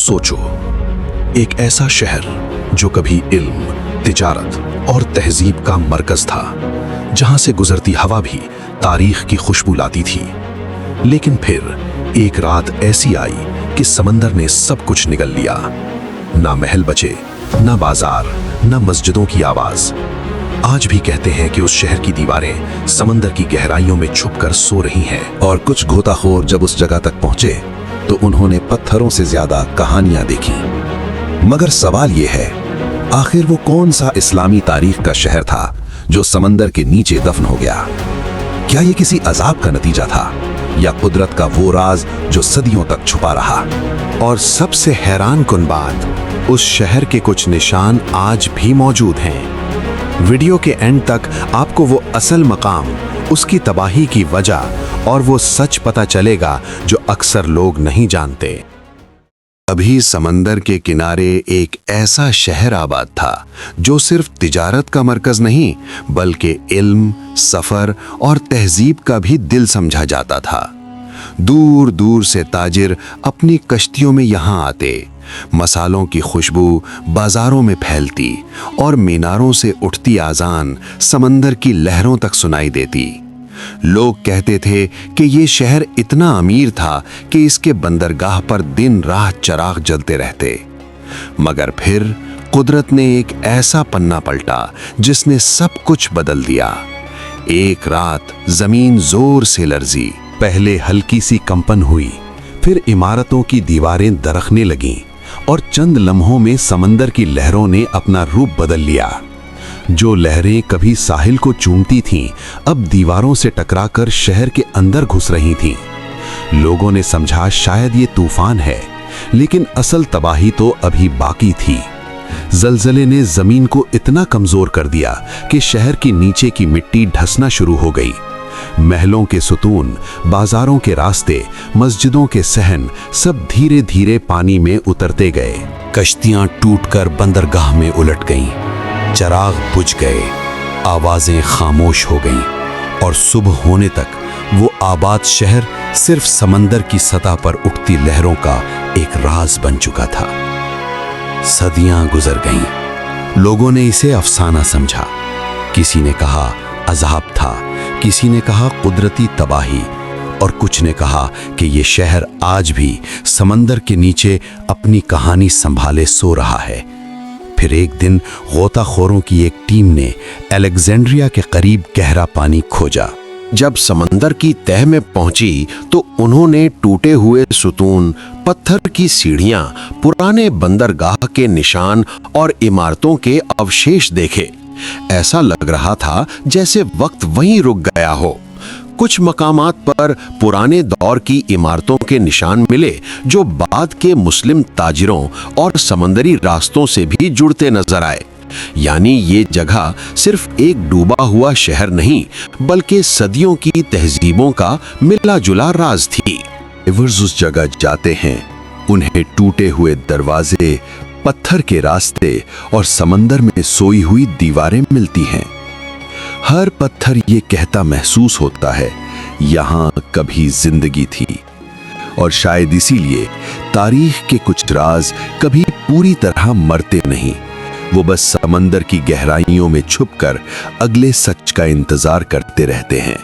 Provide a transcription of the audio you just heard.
सोचो, एक ऐसा शहर जो कभी इल्म, तिजारत और तहजीब का मरकज था, जहां से गुजरती हवा भी तारीख की खुशबू लाती थी। लेकिन फिर एक रात ऐसी आई कि समंदर ने सब कुछ निगल लिया। ना महल बचे, ना बाजार, ना मस्जिदों की आवाज। आज भी कहते हैं कि उस शहर की दीवारें समंदर की गहराइयों में छुपकर सो रही हैं। और कुछ गोताखोर जब उस जगह तक पहुंचे तो उन्होंने पत्थरों से ज्यादा कहानियां देखी। मगर सवाल यह है, आखिर वो कौन सा इस्लामी तारीख का शहर था जो समंदर के नीचे दफन हो गया? क्या ये किसी अजाब का नतीजा था या कुदरत का वो राज जो सदियों तक छुपा रहा? और सबसे हैरान कुन बात, उस शहर के कुछ निशान आज भी मौजूद हैं। वीडियो के एंड तक आपको वो असल मकाम, उसकी तबाही की वजह और वो सच पता चलेगा जो अक्सर लोग नहीं जानते। अभी समंदर के किनारे एक ऐसा शहर आबाद था जो सिर्फ तिजारत का मरकज नहीं बल्कि इल्म, सफर और तहजीब का भी दिल समझा जाता था। दूर दूर से ताजिर अपनी कश्तियों में यहाँ आते, मसालों की खुशबू बाजारों में फैलती और मीनारों से उठती आजान समंदर की लहरों तक सुनाई देती। लोग कहते थे कि ये शहर इतना अमीर था कि इसके बंदरगाह पर दिन रात चिराग जलते रहते। मगर फिर कुदरत ने एक ऐसा पन्ना पलटा जिसने सब कुछ बदल दिया। एक रात जमीन जोर से लर्जी। पहले हल्की सी कंपन हुई, फिर इमारतों की दीवारें दरकने लगीं और चंद लम्हों में समंदर की लहरों ने अपना रूप बदल लिया। जो लहरें कभी साहिल को चूमती थीं, अब दीवारों से टकराकर शहर के अंदर घुस रही थीं। लोगों ने समझा शायद ये तूफान है, लेकिन असल तबाही तो अभी बाकी थी। जलजले ने जमीन को इतना कमजोर कर दिया कि शहर की नीचे की मिट्टी धंसना शुरू हो गई। महलों के सुतून, बाजारों के रास्ते, मस्जिदों के सहन सब धीरे धीरे पानी में उतरते गए। कश्तियां टूटकर बंदरगाह में उलट गईं, चिराग बुझ गए, आवाजें खामोश हो गईं और सुबह होने तक वो आबाद शहर सिर्फ समंदर की सतह पर उठती लहरों का एक राज बन चुका था। सदियां गुजर गईं। लोगों ने इसे अफसाना समझा। किसी ने कहा अजाब था, किसी ने कहा कुदरती तबाही और कुछ ने कहा कि ये शहर आज भी समंदर के नीचे अपनी कहानी संभाले सो रहा है। फिर एक दिन गोताखोरों की एक टीम ने अलेक्जेंड्रिया के करीब गहरा पानी खोजा। जब समंदर की तह में पहुंची तो उन्होंने टूटे हुए सुतून, पत्थर की सीढ़ियां, पुराने बंदरगाह के निशान और इमारतों के अवशेष देखे। ऐसा लग रहा था जैसे वक्त वहीं रुक गया हो। कुछ मकामात पर पुराने दौर की इमारतों के निशान मिले जो बाद के मुस्लिम ताजिरों और समंदरी रास्तों से भी जुड़ते नजर आए। यानी ये जगह सिर्फ एक डूबा हुआ शहर नहीं बल्कि सदियों की तहजीबों का मिला जुला राज थी। डाइवर्स उस जगह जाते हैं, उन्हें टूटे हुए दरवाजे, पत्थर के रास्ते और समंदर में सोई हुई दीवारें मिलती हैं। हर पत्थर ये कहता महसूस होता है यहाँ कभी जिंदगी थी। और शायद इसीलिए तारीख के कुछ राज कभी पूरी तरह मरते नहीं, वो बस समंदर की गहराइयों में छुपकर अगले सच का इंतजार करते रहते हैं।